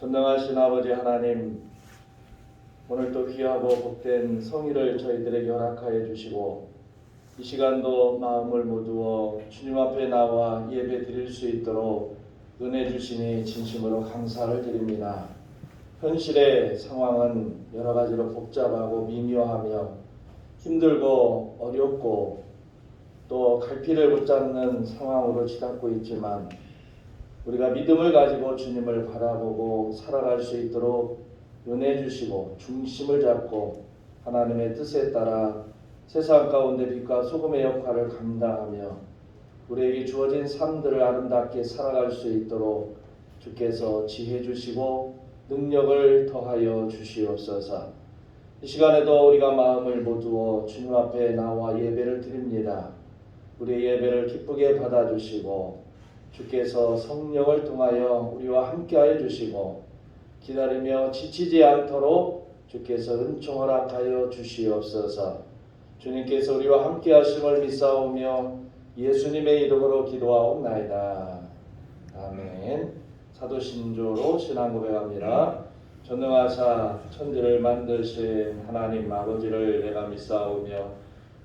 전능하신 아버지 하나님, 오늘도 귀하고 복된 성의를 저희들에게 허락하여 주시고 이 시간도 마음을 모두어 주님 앞에 나와 예배 드릴 수 있도록 은혜 주시니 진심으로 감사를 드립니다. 현실의 상황은 여러 가지로 복잡하고 미묘하며 힘들고 어렵고 또 갈피를 붙잡는 상황으로 치닫고 있지만 우리가 믿음을 가지고 주님을 바라보고 살아갈 수 있도록 은혜 주시고 중심을 잡고 하나님의 뜻에 따라 세상 가운데 빛과 소금의 역할을 감당하며 우리에게 주어진 삶들을 아름답게 살아갈 수 있도록 주께서 지혜 주시고 능력을 더하여 주시옵소서. 이 시간에도 우리가 마음을 모두어 주님 앞에 나와 예배를 드립니다. 우리의 예배를 기쁘게 받아주시고 주께서 성령을 통하여 우리와 함께하여 주시고 기다리며 지치지 않도록 주께서 은총 허락하여 주시옵소서. 주님께서 우리와 함께하심을 믿사오며 예수님의 이름으로 기도하옵나이다. 아멘. 사도신조로 신앙 고백합니다. 전능하사 천지를 만드신 하나님 아버지를 내가 믿사오며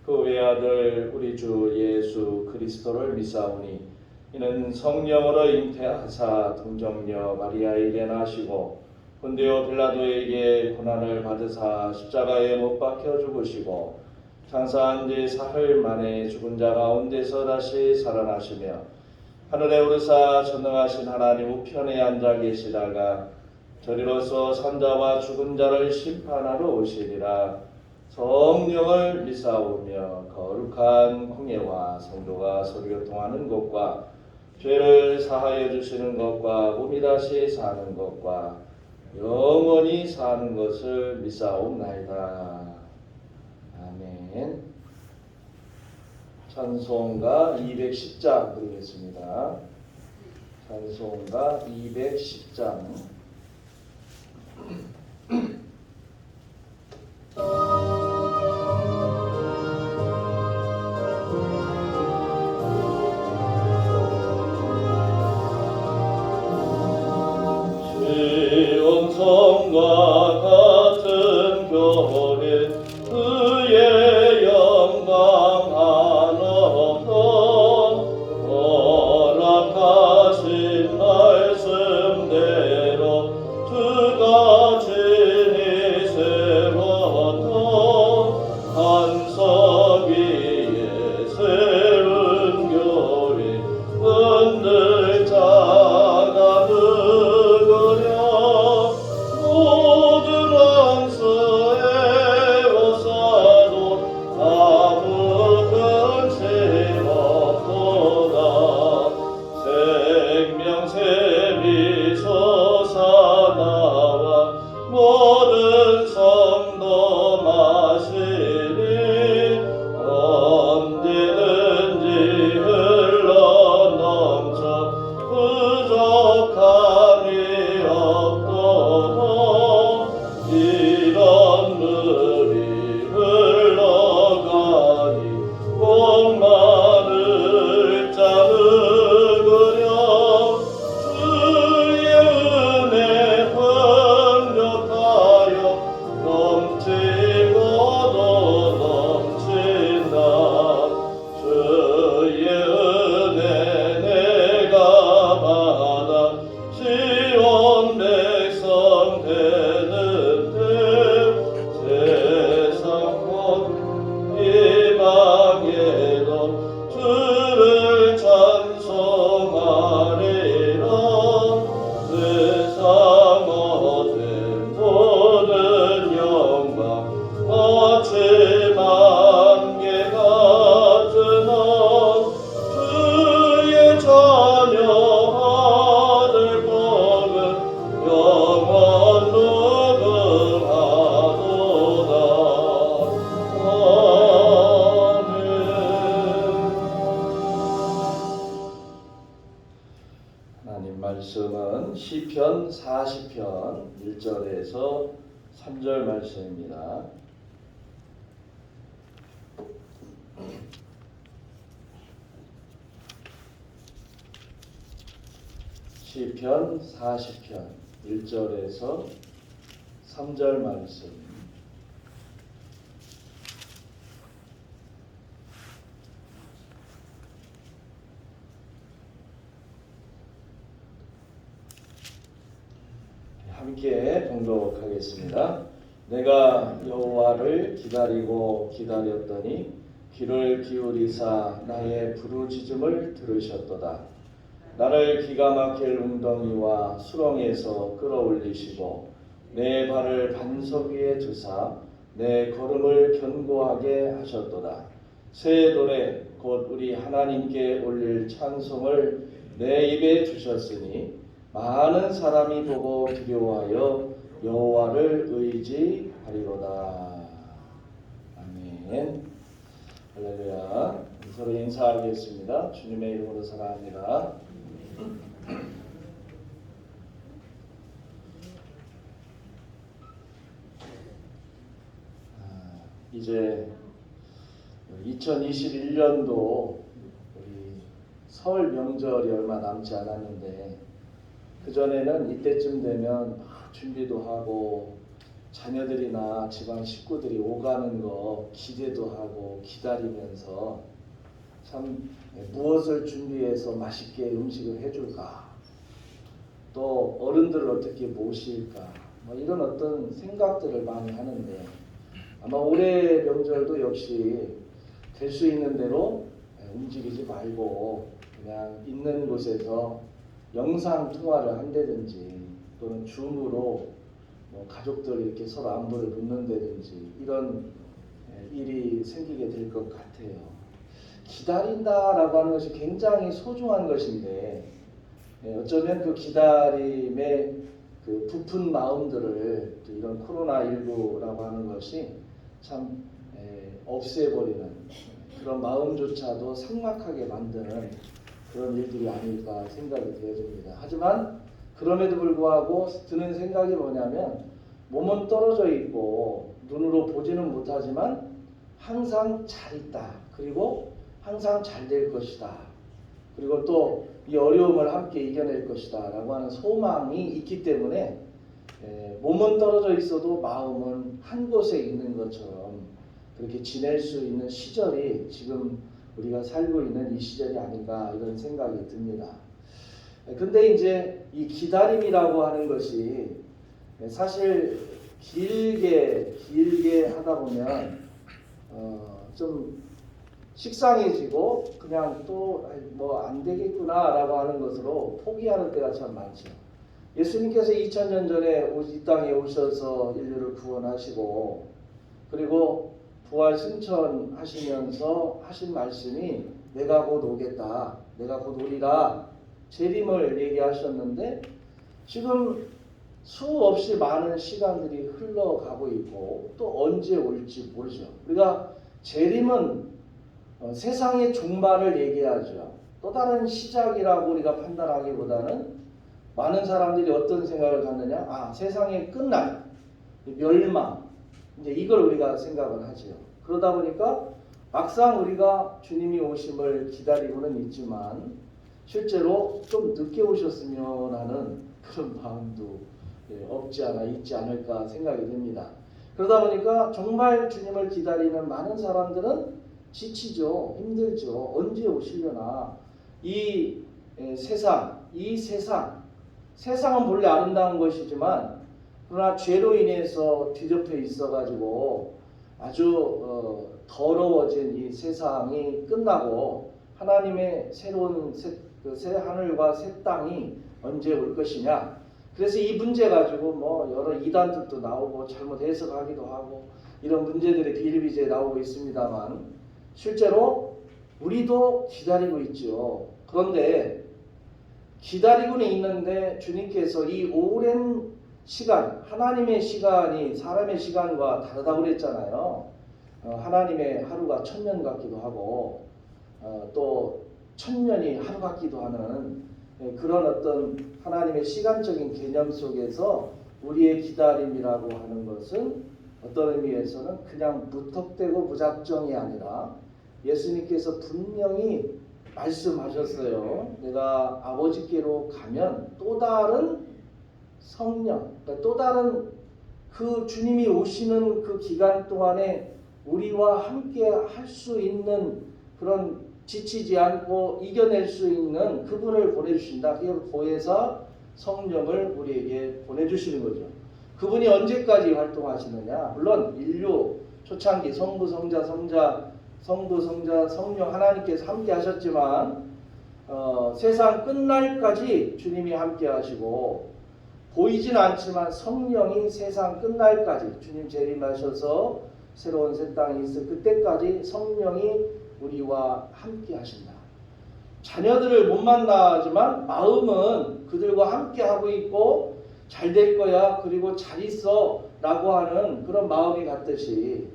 그 외아들 우리 주 예수 그리스도를 믿사오니 이는 성령으로 잉태하사 동정녀 마리아에게 나시고 본디오 빌라도에게 고난을 받으사 십자가에 못 박혀 죽으시고 장사한 지 사흘 만에 죽은 자 가운데서 다시 살아나시며 하늘에 오르사 전능하신 하나님 우편에 앉아 계시다가 저리로서 산자와 죽은 자를 심판하러 오시리라. 성령을 믿사오며 거룩한 공예와 성도가 서로 교통하는 것과 죄를 사하여 주시는 것과 몸이 다시 사는 것과 영원히 사는 것을 믿사옵나이다. 아멘. 찬송가 210장 드리겠습니다. 찬송가 210장. 성과 같은 교리 그의 영광 한없던 허락하신 말씀대로 주가 진히 세웠던 반석 위에 세운 교리 흔들 자가 모든 성도 마시니 언제든지 흘러넘쳐 부족함이 없도록 이런 물이 흘러가니 목마를 자르으려 주의 은혜 넘치고도 넘친다. 주의 은혜 내가 받아 시온 백성 되는 듯 세상 곧 이방에도 주를 찬송하리라. 세상 모든 거칠만 개 같으나 주의 자녀 아들 복은 영원로 능하도다. 아멘. 하나님 말씀은 시편 40편 1절에서 3절 말씀입니다. 시편 40편 1절에서 3절 말씀. 함께 봉독하겠습니다. 내가 여호와를 기다리고 기다렸더니 귀를 기울이사 나의 부르짖음을 들으셨도다. 나를 기가 막힐 웅덩이와 수렁에서 끌어올리시고 내 발을 반석 위에 두사 내 걸음을 견고하게 하셨도다. 새 노래 곧 우리 하나님께 올릴 찬송을 내 입에 주셨으니 많은 사람이 보고 두려워하여 여호와를 의지하리로다. 아멘. 할렐루야. 서로 인사하겠습니다. 주님의 이름으로 사랑합니다. 이제 2021년도 우리 설 명절이 얼마 남지 않았는데 그전에는 이때쯤 되면 준비도 하고 자녀들이나 집안 식구들이 오가는 거 기대도 하고 기다리면서 참 무엇을 준비해서 맛있게 음식을 해줄까, 또 어른들을 어떻게 모실까, 뭐 이런 어떤 생각들을 많이 하는데 아마 올해 명절도 역시 될 수 있는 대로 움직이지 말고 그냥 있는 곳에서 영상 통화를 한다든지 또는 줌으로 뭐 가족들 이렇게 서로 안부를 묻는다든지 이런 일이 생기게 될 것 같아요. 기다린다라고 하는 것이 굉장히 소중한 것인데 어쩌면 그 기다림의 그 부푼 마음들을 이런 코로나19라고 하는 것이 참 없애버리는 그런 마음조차도 삭막하게 만드는 그런 일들이 아닐까 생각이 되어집니다. 하지만 그럼에도 불구하고 드는 생각이 뭐냐면 몸은 떨어져 있고 눈으로 보지는 못하지만 항상 잘 있다. 그리고 항상 잘 될 것이다. 그리고 또 이 어려움을 함께 이겨낼 것이다 라고 하는 소망이 있기 때문에 몸은 떨어져 있어도 마음은 한 곳에 있는 것처럼 그렇게 지낼 수 있는 시절이 지금 우리가 살고 있는 이 시절이 아닌가 이런 생각이 듭니다. 근데 이제 이 기다림이라고 하는 것이 사실 길게 하다 보면 좀 식상해지고 그냥 또 뭐 안 되겠구나라고 하는 것으로 포기하는 때가 참 많죠. 예수님께서 2000년 전에 이 땅에 오셔서 인류를 구원하시고 그리고 부활 승천하시면서 하신 말씀이 내가 곧 오겠다, 내가 곧 오리라 재림을 얘기하셨는데 지금 수없이 많은 시간들이 흘러가고 있고 또 언제 올지 모르죠. 우리가 재림은 세상의 종말을 얘기하죠. 또 다른 시작이라고 우리가 판단하기보다는 많은 사람들이 어떤 생각을 갖느냐, 세상의 끝날, 멸망, 이제 이걸 우리가 생각을 하죠. 그러다 보니까 막상 우리가 주님이 오심을 기다리고는 있지만 실제로 좀 늦게 오셨으면 하는 그런 마음도 없지 않아 있지 않을까 생각이 듭니다. 그러다 보니까 정말 주님을 기다리는 많은 사람들은 지치죠. 힘들죠. 언제 오시려나. 이 세상은 본래 아름다운 것이지만 그러나 죄로 인해서 뒤덮여 있어가지고 아주 더러워진 이 세상이 끝나고 하나님의 새로운 새 하늘과 새 땅이 언제 올 것이냐. 그래서 이 문제 가지고 뭐 여러 이단들도 나오고 잘못 해석하기도 하고 이런 문제들이 비일비재에 나오고 있습니다만 실제로 우리도 기다리고 있죠. 그런데 기다리고는 있는데 주님께서 이 오랜 시간, 하나님의 시간이 사람의 시간과 다르다고 그랬잖아요. 하나님의 하루가 1000년 같기도 하고 또 1000년이 하루 같기도 하는 그런 어떤 하나님의 시간적인 개념 속에서 우리의 기다림이라고 하는 것은 어떤 의미에서는 그냥 무턱대고 무작정이 아니라 예수님께서 분명히 말씀하셨어요. 내가 아버지께로 가면 또 다른 성령, 그러니까 또 다른 그 주님이 오시는 그 기간 동안에 우리와 함께 할 수 있는 그런 지치지 않고 이겨낼 수 있는 그분을 보내주신다. 그 보혜사 성령을 우리에게 보내주시는 거죠. 그분이 언제까지 활동하시느냐? 물론 인류 초창기 성부, 성자, 성령 하나님께서 함께 하셨지만 세상 끝날까지 주님이 함께 하시고 보이진 않지만 성령이 세상 끝날까지 주님 재림하셔서 새로운 새 땅이 있을 그때까지 성령이 우리와 함께 하신다. 자녀들을 못 만나지만 마음은 그들과 함께 하고 있고 잘 될 거야 그리고 잘 있어 라고 하는 그런 마음이 같듯이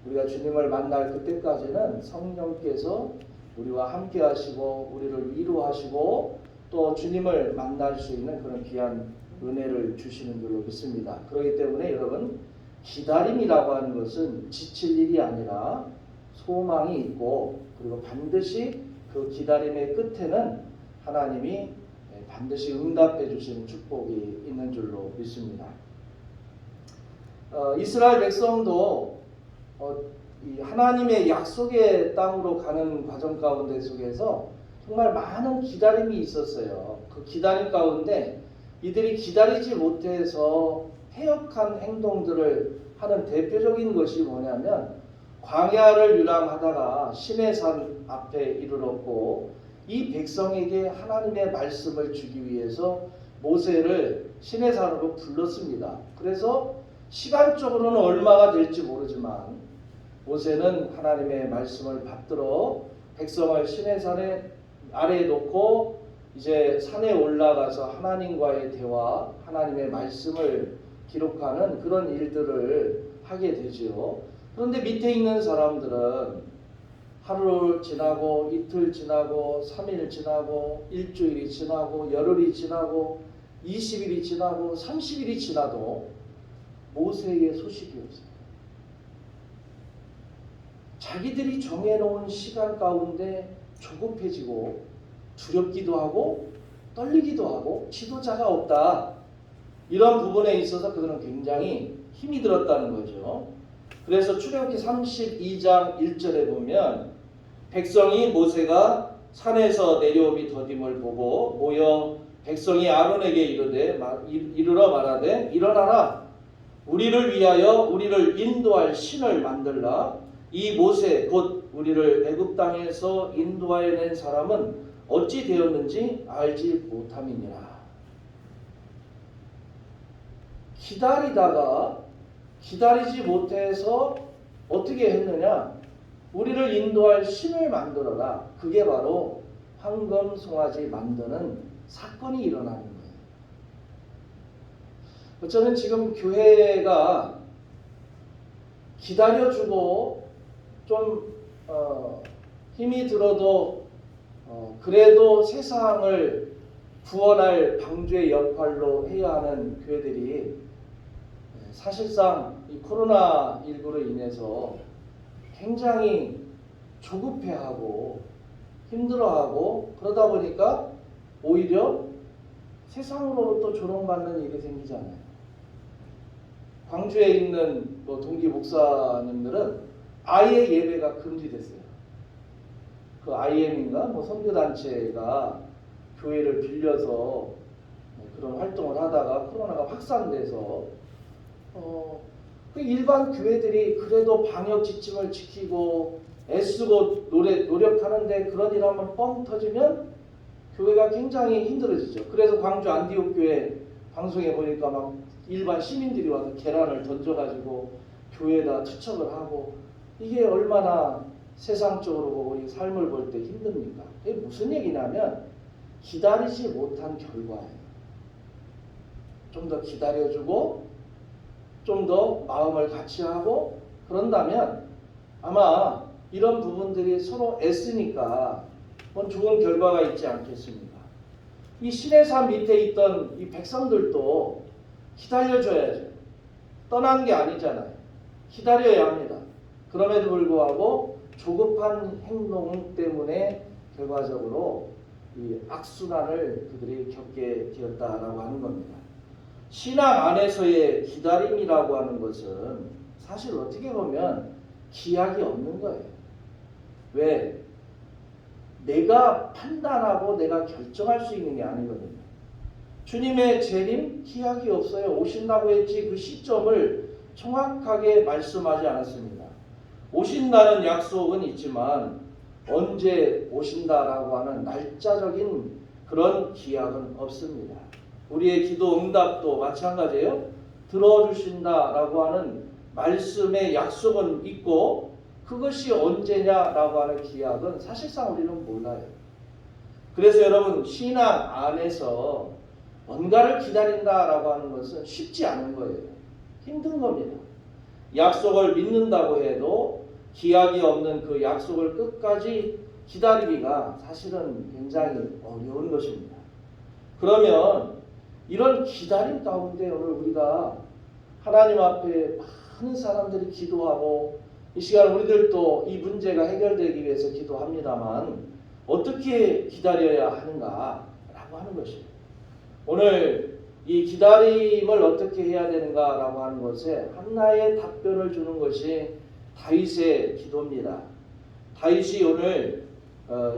우리가 주님을 만날 그때까지는 성령께서 우리와 함께 하시고 우리를 위로하시고 또 주님을 만날 수 있는 그런 귀한 은혜를 주시는 줄로 믿습니다. 그렇기 때문에 여러분 기다림이라고 하는 것은 지칠 일이 아니라 소망이 있고 그리고 반드시 그 기다림의 끝에는 하나님이 반드시 응답해 주시는 축복이 있는 줄로 믿습니다. 이스라엘 백성도 이 하나님의 약속의 땅으로 가는 과정 가운데 속에서 정말 많은 기다림이 있었어요. 그 기다림 가운데 이들이 기다리지 못해서 패역한 행동들을 하는 대표적인 것이 뭐냐면 광야를 유람하다가 시내산 앞에 이르렀고 이 백성에게 하나님의 말씀을 주기 위해서 모세를 시내산으로 불렀습니다. 그래서 시간적으로는 얼마가 될지 모르지만 모세는 하나님의 말씀을 받들어 백성을 시내산에 아래에 놓고 이제 산에 올라가서 하나님과의 대화, 하나님의 말씀을 기록하는 그런 일들을 하게 되지요. 그런데 밑에 있는 사람들은 하루 지나고 이틀 지나고 3일 지나고 일주일이 지나고 열흘이 지나고 20일이 지나고 30일이 지나도 모세의 소식이 없어요. 자기들이 정해놓은 시간 가운데 조급해지고 두렵기도 하고 떨리기도 하고 지도자가 없다. 이런 부분에 있어서 그들은 굉장히 힘이 들었다는 거죠. 그래서 출애굽기 32장 1절에 보면 백성이 모세가 산에서 내려오기 더딤을 보고 모여 백성이 아론에게 이르러 말하되 일어나라 우리를 위하여 우리를 인도할 신을 만들라 이 모세 곧 우리를 애굽 땅에서 인도하여 낸 사람은 어찌 되었는지 알지 못함이니라. 기다리다가 기다리지 못해서 어떻게 했느냐? 우리를 인도할 신을 만들어라. 그게 바로 황금 송아지 만드는 사건이 일어나는 거예요. 저는 지금 교회가 기다려주고 좀 힘이 들어도 그래도 세상을 구원할 방주의 역할로 해야 하는 교회들이 사실상 이 코로나19로 인해서 굉장히 조급해하고 힘들어하고 그러다 보니까 오히려 세상으로부터 조롱받는 일이 생기잖아요. 광주에 있는 동기 목사님들은 아예 예배가 금지됐어요. 그 IM인가 선교단체가 교회를 빌려서 그런 활동을 하다가 코로나가 확산돼서 그 일반 교회들이 그래도 방역 지침을 지키고 애쓰고 노력하는데 그런 일 하면 뻥 터지면 교회가 굉장히 힘들어지죠. 그래서 광주 안디옥 교회 방송에 보니까 막 일반 시민들이 와서 계란을 던져가지고 교회에다 투척을 하고 이게 얼마나 세상적으로 우리 삶을 볼 때 힘듭니까? 이게 무슨 얘기냐면 기다리지 못한 결과예요. 좀 더 기다려주고 좀 더 마음을 같이 하고 그런다면 아마 이런 부분들이 서로 애쓰니까 좋은 결과가 있지 않겠습니까? 이 시내산 밑에 있던 이 백성들도 기다려줘야죠. 떠난 게 아니잖아요. 기다려야 합니다. 그럼에도 불구하고 조급한 행동 때문에 결과적으로 이 악순환을 그들이 겪게 되었다라고 하는 겁니다. 신앙 안에서의 기다림이라고 하는 것은 사실 어떻게 보면 기약이 없는 거예요. 왜? 내가 판단하고 내가 결정할 수 있는 게 아니거든요. 주님의 재림 기약이 없어요. 오신다고 했지 그 시점을 정확하게 말씀하지 않았습니다. 오신다는 약속은 있지만 언제 오신다라고 하는 날짜적인 그런 기약은 없습니다. 우리의 기도 응답도 마찬가지예요. 들어주신다라고 하는 말씀의 약속은 있고 그것이 언제냐라고 하는 기약은 사실상 우리는 몰라요. 그래서 여러분 신앙 안에서 뭔가를 기다린다라고 하는 것은 쉽지 않은 거예요. 힘든 겁니다. 약속을 믿는다고 해도 기약이 없는 그 약속을 끝까지 기다리기가 사실은 굉장히 어려운 것입니다. 그러면 이런 기다림 가운데 오늘 우리가 하나님 앞에 많은 사람들이 기도하고 이 시간 우리들도 이 문제가 해결되기 위해서 기도합니다만 어떻게 기다려야 하는가라고 하는 것입니다. 오늘 이 기다림을 어떻게 해야 되는가라고 하는 것에 하나의 답변을 주는 것이 다윗의 기도입니다. 다윗이 오늘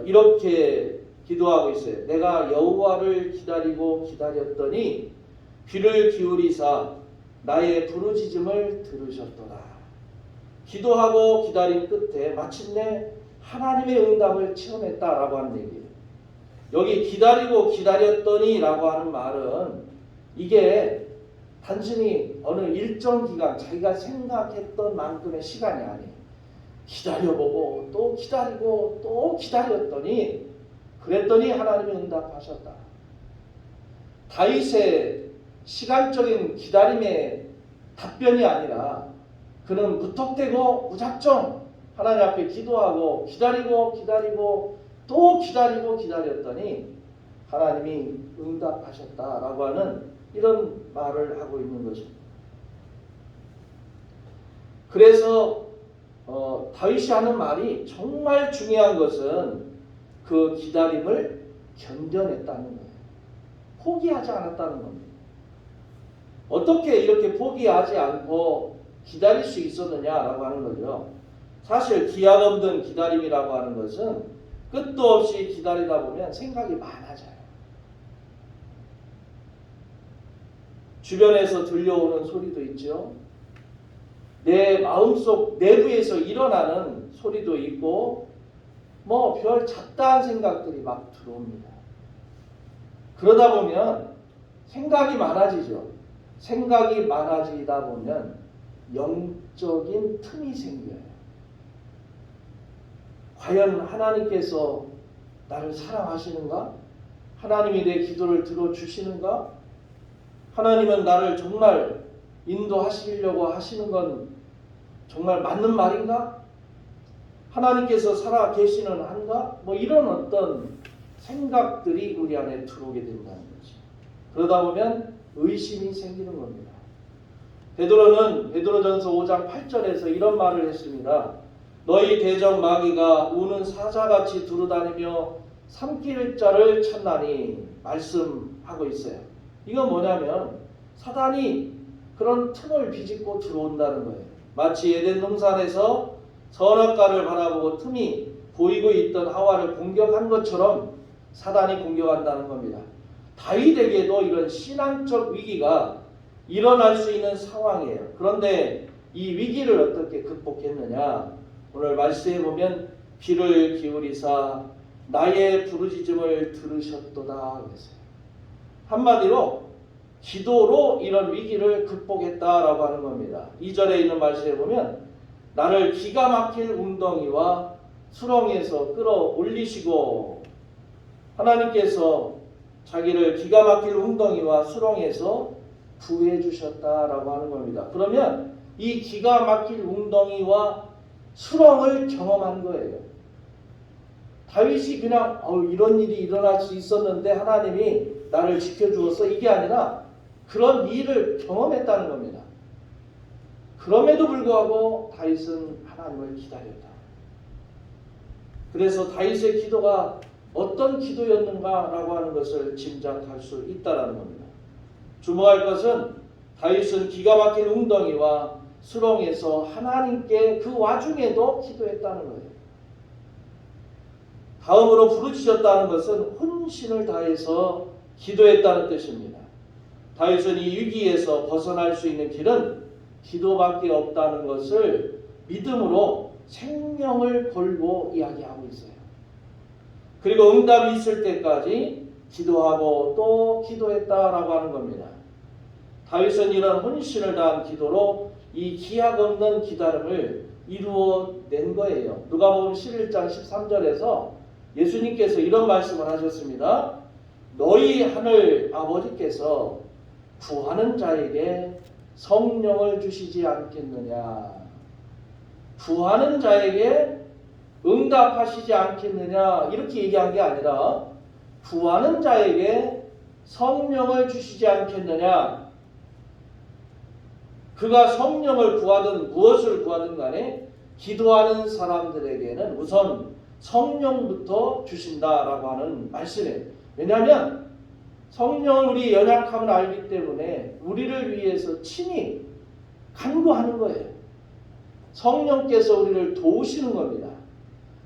이렇게 기도하고 있어요. 내가 여호와를 기다리고 기다렸더니 귀를 기울이사 나의 부르짖음을 들으셨도다. 기도하고 기다린 끝에 마침내 하나님의 응답을 체험했다라고 하는 얘기예요. 여기 기다리고 기다렸더니 라고 하는 말은 이게 단순히 어느 일정 기간 자기가 생각했던 만큼의 시간이 아니에요. 기다려보고 또 기다리고 또 기다렸더니 그랬더니 하나님이 응답하셨다. 다윗의 시간적인 기다림의 답변이 아니라 그는 무턱대고 무작정 하나님 앞에 기도하고 기다리고 기다리고 또 기다리고 기다렸더니 하나님이 응답하셨다라고 하는 이런 말을 하고 있는 것입니다. 그래서 다윗이 하는 말이 정말 중요한 것은 그 기다림을 견뎌냈다는 거예요. 포기하지 않았다는 겁니다. 어떻게 이렇게 포기하지 않고 기다릴 수 있었느냐라고 하는 거죠. 사실 기약 없는 기다림이라고 하는 것은 끝도 없이 기다리다 보면 생각이 많아져요. 주변에서 들려오는 소리도 있죠. 내 마음속 내부에서 일어나는 소리도 있고 뭐 별 잡다한 생각들이 막 들어옵니다. 그러다 보면 생각이 많아지죠. 생각이 많아지다 보면 영적인 틈이 생겨요. 과연 하나님께서 나를 사랑하시는가? 하나님이 내 기도를 들어주시는가? 하나님은 나를 정말 인도하시려고 하시는 건 정말 맞는 말인가? 하나님께서 살아 계시는 한가? 뭐 이런 어떤 생각들이 우리 안에 들어오게 된다는 거죠. 그러다 보면 의심이 생기는 겁니다. 베드로는 베드로전서 5장 8절에서 이런 말을 했습니다. 너희 대적 마귀가 우는 사자같이 두루다니며 삼킬 자를 찾나니 말씀하고 있어요. 이건 뭐냐면 사단이 그런 틈을 비집고 들어온다는 거예요. 마치 에덴 동산에서 선악과를 바라보고 틈이 보이고 있던 하와를 공격한 것처럼 사단이 공격한다는 겁니다. 다윗에게도 이런 신앙적 위기가 일어날 수 있는 상황이에요. 그런데 이 위기를 어떻게 극복했느냐? 오늘 말씀에 보면 귀를 기울이사 나의 부르짖음을 들으셨도다 그랬어요. 한마디로 기도로 이런 위기를 극복했다라고 하는 겁니다. 2절에 있는 말씀에 보면 나를 기가 막힐 웅덩이와 수렁에서 끌어올리시고 하나님께서 자기를 기가 막힐 웅덩이와 수렁에서 구해 주셨다라고 하는 겁니다. 그러면 이 기가 막힐 웅덩이와 수렁을 경험한 거예요. 다윗이 그냥 이런 일이 일어날 수 있었는데 하나님이 나를 지켜주었어 이게 아니라 그런 일을 경험했다는 겁니다. 그럼에도 불구하고 다윗은 하나님을 기다렸다. 그래서 다윗의 기도가 어떤 기도였는가라고 하는 것을 짐작할 수 있다는 겁니다. 주목할 것은 다윗은 기가 막힌 웅덩이와 수렁에서 하나님께 그 와중에도 기도했다는 거예요. 다음으로 부르짖었다는 것은 혼신을 다해서 기도했다는 뜻입니다. 다윗은 이 위기에서 벗어날 수 있는 길은 기도밖에 없다는 것을 믿음으로 생명을 걸고 이야기하고 있어요. 그리고 응답이 있을 때까지 기도하고 또 기도했다라고 하는 겁니다. 다윗은 이런 혼신을 다한 기도로 이 기약 없는 기다림을 이루어낸 거예요. 누가복음 11장 13절에서 예수님께서 이런 말씀을 하셨습니다. 너희 하늘 아버지께서 구하는 자에게 성령을 주시지 않겠느냐. 구하는 자에게 응답하시지 않겠느냐. 이렇게 얘기한 게 아니라 구하는 자에게 성령을 주시지 않겠느냐. 그가 성령을 구하든 무엇을 구하든 간에 기도하는 사람들에게는 우선 성령부터 주신다라고 하는 말씀이에요. 왜냐하면 성령을 우리 연약함을 알기 때문에 우리를 위해서 친히 간구하는 거예요. 성령께서 우리를 도우시는 겁니다.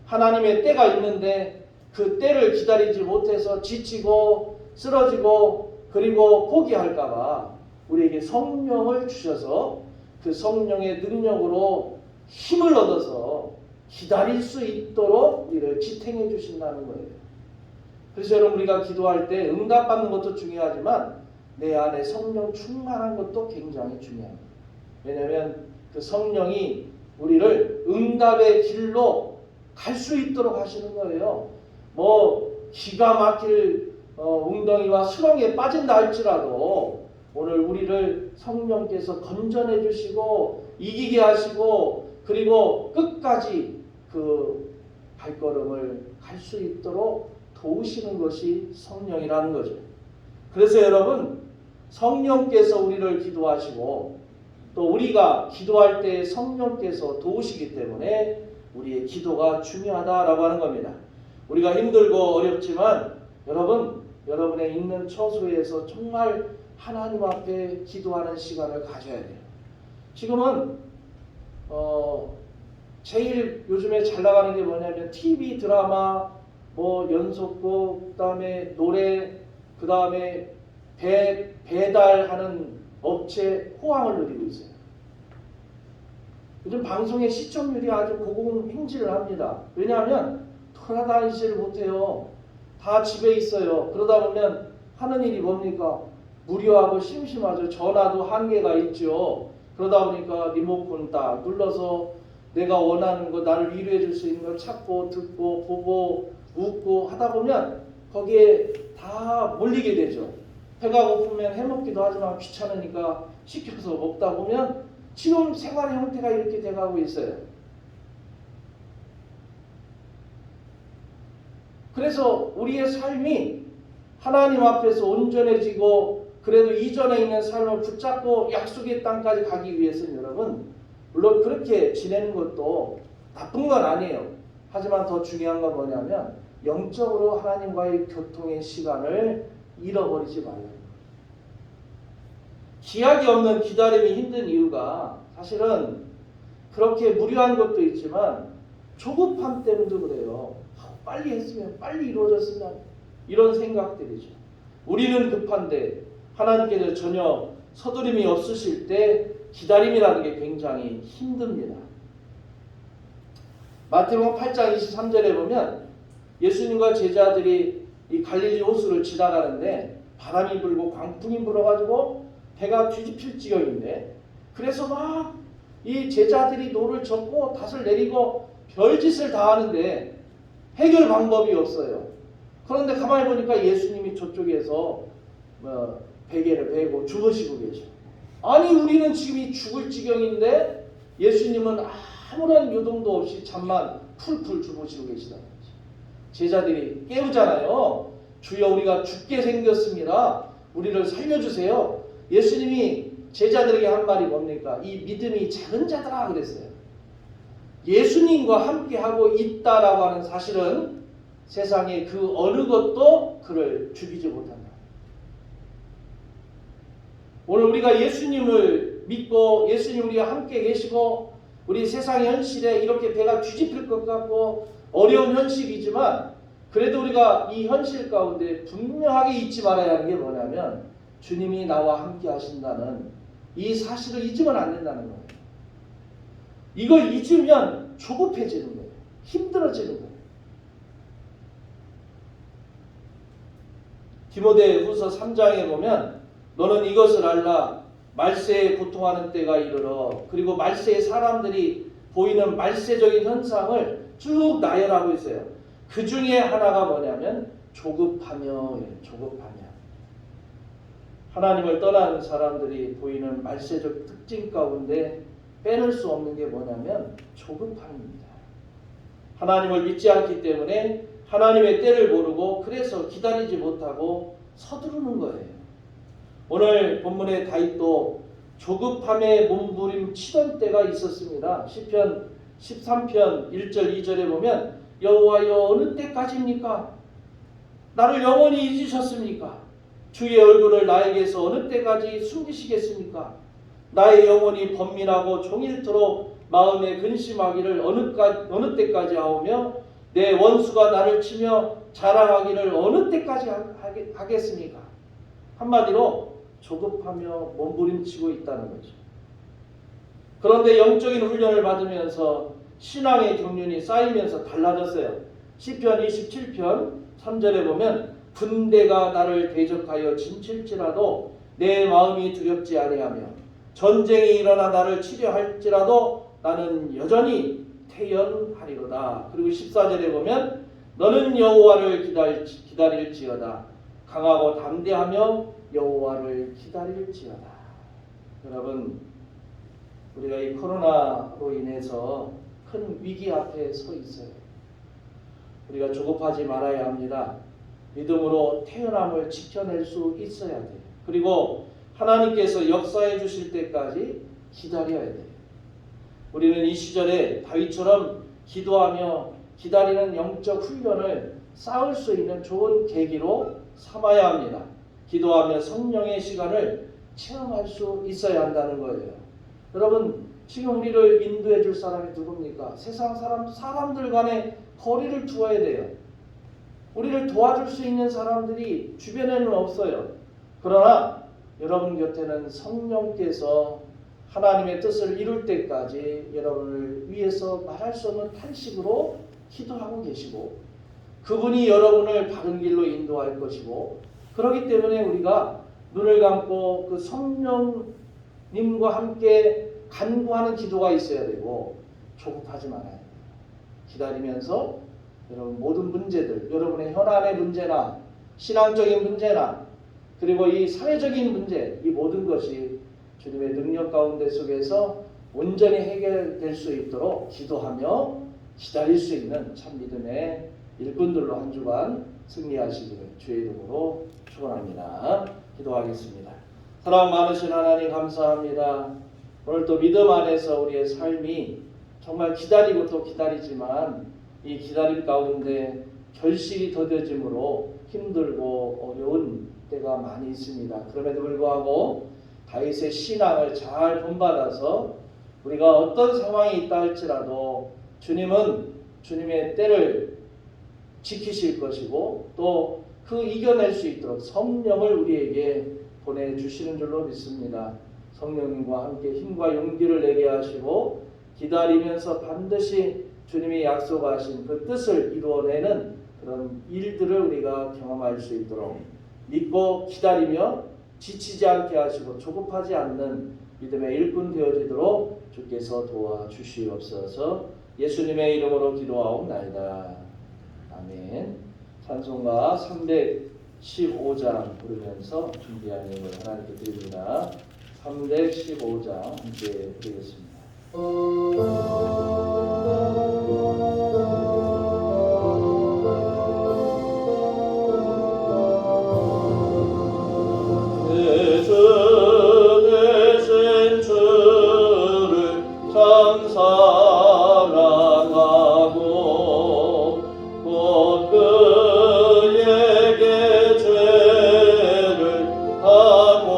하나님의 때가 있는데 그 때를 기다리지 못해서 지치고 쓰러지고 그리고 포기할까 봐 우리에게 성령을 주셔서 그 성령의 능력으로 힘을 얻어서 기다릴 수 있도록 우리를 지탱해 주신다는 거예요. 그래서 여러분 우리가 기도할 때 응답받는 것도 중요하지만 내 안에 성령 충만한 것도 굉장히 중요합니다. 왜냐하면 그 성령이 우리를 응답의 길로 갈 수 있도록 하시는 거예요. 기가 막힐 웅덩이와 수렁에 빠진다 할지라도 오늘 우리를 성령께서 건져내 주시고 이기게 하시고 그리고 끝까지 그 발걸음을 갈 수 있도록 도우시는 것이 성령이라는 거죠. 그래서 여러분 성령께서 우리를 기도하시고 또 우리가 기도할 때 성령께서 도우시기 때문에 우리의 기도가 중요하다라고 하는 겁니다. 우리가 힘들고 어렵지만 여러분의 있는 처소에서 정말 하나님 앞에 기도하는 시간을 가져야 돼요. 지금은 제일 요즘에 잘 나가는 게 뭐냐면 TV 드라마 연속곡 그다음에 노래 그다음에 배달하는 업체 호황을 누리고 있어요. 요즘 방송의 시청률이 아주 고공행진을 합니다. 왜냐하면 돌아다니지를 못해요. 다 집에 있어요. 그러다 보면 하는 일이 뭡니까? 무료하고 심심하죠. 전화도 한계가 있죠. 그러다 보니까 리모컨 딱 눌러서 내가 원하는 거 나를 위로해 줄 수 있는 걸 찾고 듣고 보고 웃고 하다 보면 거기에 다 몰리게 되죠. 배가 고프면 해먹기도 하지만 귀찮으니까 시켜서 먹다 보면 지금 생활의 형태가 이렇게 돼가고 있어요. 그래서 우리의 삶이 하나님 앞에서 온전해지고 그래도 이전에 있는 삶을 붙잡고 약속의 땅까지 가기 위해서는 여러분 물론 그렇게 지내는 것도 나쁜 건 아니에요. 하지만 더 중요한 건 뭐냐면 영적으로 하나님과의 교통의 시간을 잃어버리지 말라는 거예요. 기약이 없는 기다림이 힘든 이유가 사실은 그렇게 무료한 것도 있지만 조급함 때문도 그래요. 빨리 했으면 빨리 이루어졌으면 이런 생각들이죠. 우리는 급한데 하나님께서 전혀 서두름이 없으실 때 기다림이라는 게 굉장히 힘듭니다. 마태복음 8장 23절에 보면 예수님과 제자들이 이 갈릴리 호수를 지나가는데 바람이 불고 광풍이 불어가지고 배가 뒤집힐 지경인데 그래서 막 이 제자들이 노를 젓고 닷을 내리고 별짓을 다 하는데 해결 방법이 없어요. 그런데 가만히 보니까 예수님이 저쪽에서 베개를 베고 주무시고 계셔. 아니 우리는 지금 이 죽을 지경인데 예수님은 아무런 요동도 없이 잠만 풀풀 주무시고 계시다는 거죠. 제자들이 깨우잖아요. 주여 우리가 죽게 생겼습니다. 우리를 살려주세요. 예수님이 제자들에게 한 말이 뭡니까? 이 믿음이 작은 자들아 그랬어요. 예수님과 함께하고 있다라고 하는 사실은 세상의 그 어느 것도 그를 죽이지 못한다. 오늘 우리가 예수님을 믿고 예수님 우리가 함께 계시고 우리 세상 현실에 이렇게 배가 뒤집힐 것 같고 어려운 현실이지만 그래도 우리가 이 현실 가운데 분명하게 잊지 말아야 하는 게 뭐냐면 주님이 나와 함께 하신다는 이 사실을 잊으면 안 된다는 거예요. 이걸 잊으면 조급해지는 거예요. 힘들어지는 거예요. 디모데후서 3장에 보면 너는 이것을 알라. 말세에 고통하는 때가 이르러. 그리고 말세의 사람들이 보이는 말세적인 현상을 쭉 나열하고 있어요. 그 중에 하나가 뭐냐면 조급하며예요. 조급하며. 하나님을 떠나는 사람들이 보이는 말세적 특징 가운데 빼놓을 수 없는 게 뭐냐면 조급함입니다. 하나님을 믿지 않기 때문에 하나님의 때를 모르고 그래서 기다리지 못하고 서두르는 거예요. 오늘 본문의 다윗도 조급함에 몸부림치던 때가 있었습니다. 시편 13편 1절 2절에 보면 여호와여 어느 때까지입니까? 나를 영원히 잊으셨습니까? 주의 얼굴을 나에게서 어느 때까지 숨기시겠습니까? 나의 영혼이 번민하고 종일토록 마음에 근심하기를 어느 때까지 하오며 내 원수가 나를 치며 자랑하기를 어느 때까지 하겠습니까? 한마디로 조급하며 몸부림치고 있다는 거죠. 그런데 영적인 훈련을 받으면서 신앙의 경륜이 쌓이면서 달라졌어요. 시편 27편 3절에 보면 군대가 나를 대적하여 진칠지라도 내 마음이 두렵지 아니하며 전쟁이 일어나 나를 치려할지라도 나는 여전히 태연하리로다. 그리고 14절에 보면 너는 여호와를 기다릴지어다. 강하고 담대하며 여호와를 기다릴지어다. 여러분, 우리가 이 코로나로 인해서 큰 위기 앞에 서 있어요. 우리가 조급하지 말아야 합니다. 믿음으로 태어남을 지켜낼 수 있어야 돼요. 그리고 하나님께서 역사해 주실 때까지 기다려야 돼요. 우리는 이 시절에 다윗처럼 기도하며 기다리는 영적 훈련을 쌓을 수 있는 좋은 계기로 삼아야 합니다. 기도하며 성령의 시간을 체험할 수 있어야 한다는 거예요. 여러분, 지금 우리를 인도해 줄 사람이 누굽니까? 세상 사람들 간에 거리를 두어야 돼요. 우리를 도와줄 수 있는 사람들이 주변에는 없어요. 그러나 여러분 곁에는 성령께서 하나님의 뜻을 이룰 때까지 여러분을 위해서 말할 수 없는 탄식으로 기도하고 계시고 그분이 여러분을 바른 길로 인도할 것이고 그렇기 때문에 우리가 눈을 감고 그 성령님과 함께 간구하는 기도가 있어야 되고 조급하지 말아야 돼요. 기다리면서 여러분 모든 문제들, 여러분의 현안의 문제나 신앙적인 문제나 그리고 이 사회적인 문제, 이 모든 것이 주님의 능력 가운데 속에서 온전히 해결될 수 있도록 기도하며 기다릴 수 있는 참 믿음의 일꾼들로 한 주간 승리하시기를 주의 이름으로 축원합니다. 기도하겠습니다. 사랑 많으신 하나님 감사합니다. 오늘 또 믿음 안에서 우리의 삶이 정말 기다리고 또 기다리지만 이 기다림 가운데 결실이 더뎌짐으로 힘들고 어려운 때가 많이 있습니다. 그럼에도 불구하고 다윗의 신앙을 잘 본받아서 우리가 어떤 상황이 있다 할지라도 주님은 주님의 때를 지키실 것이고 또 그 이겨낼 수 있도록 성령을 우리에게 보내주시는 줄로 믿습니다. 성령님과 함께 힘과 용기를 내게 하시고 기다리면서 반드시 주님이 약속하신 그 뜻을 이루어내는 그런 일들을 우리가 경험할 수 있도록 믿고 기다리며 지치지 않게 하시고 조급하지 않는 믿음의 일꾼 되어지도록 주께서 도와주시옵소서. 예수님의 이름으로 기도하옵나이다. 아멘. 찬송가 315장 부르면서 준비한 예물 하나님께 드립니다. 315장 함께 드리겠습니다. 그에게 죄를 하고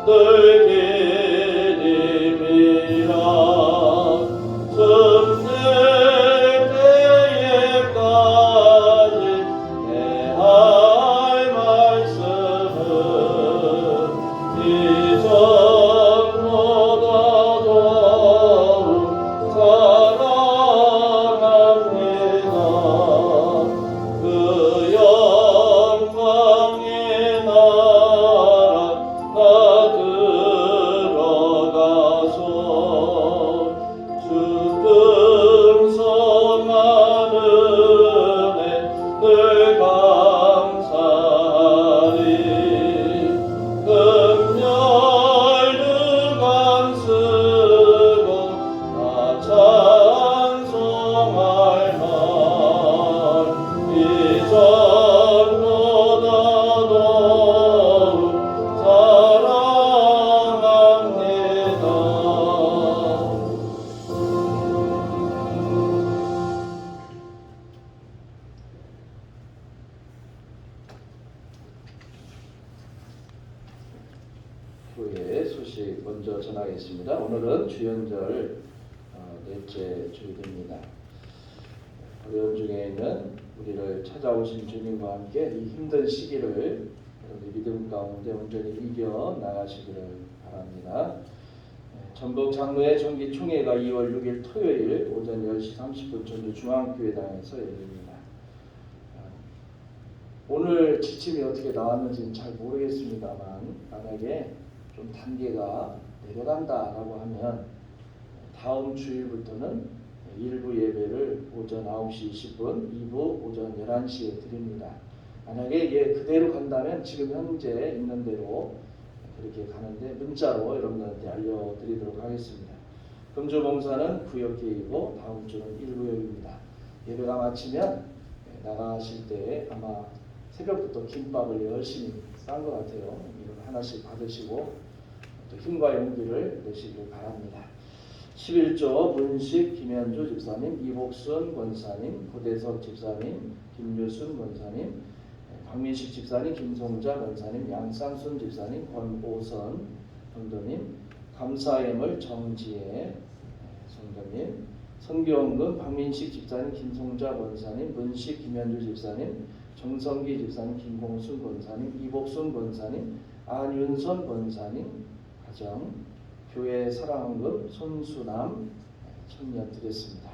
늘 기림이라 숨는 때에까지 내 할 말씀은 이전보다 더욱 사랑합니다. 그 영광의 나라 나 들어가서 주 금성하는 늘 감사하리. 금열 누간 쓰고 나 찬송할 말 이전보다 더욱 사랑합니다. 교회 소식 먼저 전하겠습니다. 오늘은 주연절 넷째 주일입니다. 어려운 중에는 우리를 찾아오신 주님과 함께 이 힘든 시기를 여러분의 믿음 가운데 온전히 이겨 나가시기를 바랍니다. 전북 장로회 정기 총회가 2월 6일 토요일 오전 10시 30분 전주 중앙교회당에서 열립니다. 오늘 지침이 어떻게 나왔는지는 잘 모르겠습니다만 만약에 좀 단계가 내려간다라고 하면 다음 주일부터는 1부 예배를 오전 9시 20분, 2부 오전 11시에 드립니다. 만약에 그대로 간다면 지금 현재 있는 대로 그렇게 가는데 문자로 여러분들한테 알려드리도록 하겠습니다. 금주 봉사는 구역계이고 다음 주는 1구역입니다. 예배가 마치면 나가실 때 아마 새벽부터 김밥을 열심히 싼 것 같아요. 이걸 하나씩 받으시고 또 힘과 용기를 내시길 바랍니다. 11조 문식 김현주 집사님, 이복순 권사님, 고대석 집사님, 김유순 권사님, 박민식 집사님, 김송자 권사님, 양상순 집사님, 권오선 성도님, 감사예물 정지혜 성도님, 선교원금 박민식 집사님, 김송자 권사님, 문식 김현주 집사님, 정성기 집사님, 김봉순 권사님, 이복순 권사님, 안윤선 권사님 가정, 교회 사랑헌금 손수남 청년 드렸습니다.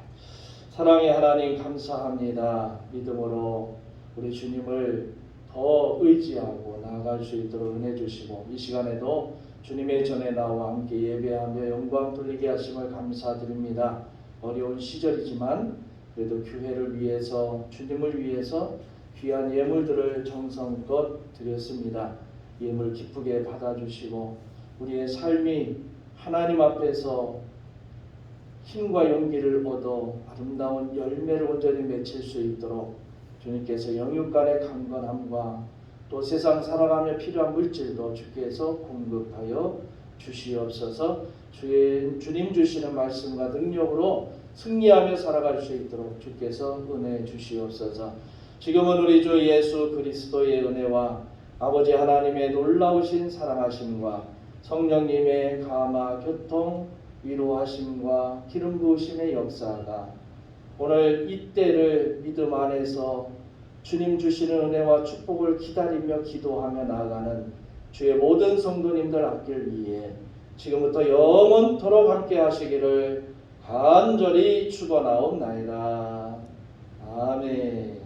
사랑의 하나님 감사합니다. 믿음으로 우리 주님을 더 의지하고 나아갈 수 있도록 은혜 주시고 이 시간에도 주님의 전에 나와 함께 예배하며 영광 돌리게 하심을 감사드립니다. 어려운 시절이지만 그래도 교회를 위해서 주님을 위해서 귀한 예물들을 정성껏 드렸습니다. 예물 기쁘게 받아주시고 우리의 삶이 하나님 앞에서 힘과 용기를 얻어 아름다운 열매를 온전히 맺힐 수 있도록 주님께서 영육간의 강건함과 또 세상 살아가며 필요한 물질도 주께서 공급하여 주시옵소서. 주님 주시는 말씀과 능력으로 승리하며 살아갈 수 있도록 주께서 은혜 주시옵소서. 지금은 우리 주 예수 그리스도의 은혜와 아버지 하나님의 놀라우신 사랑하심과 성령님의 감화 교통 위로하심과 기름 부으심의 역사가 오늘 이때를 믿음 안에서 주님 주시는 은혜와 축복을 기다리며 기도하며 나아가는 주의 모든 성도님들 앞길 위해 지금부터 영원토록 함께 하시기를 간절히 축원하옵나이다. 아멘.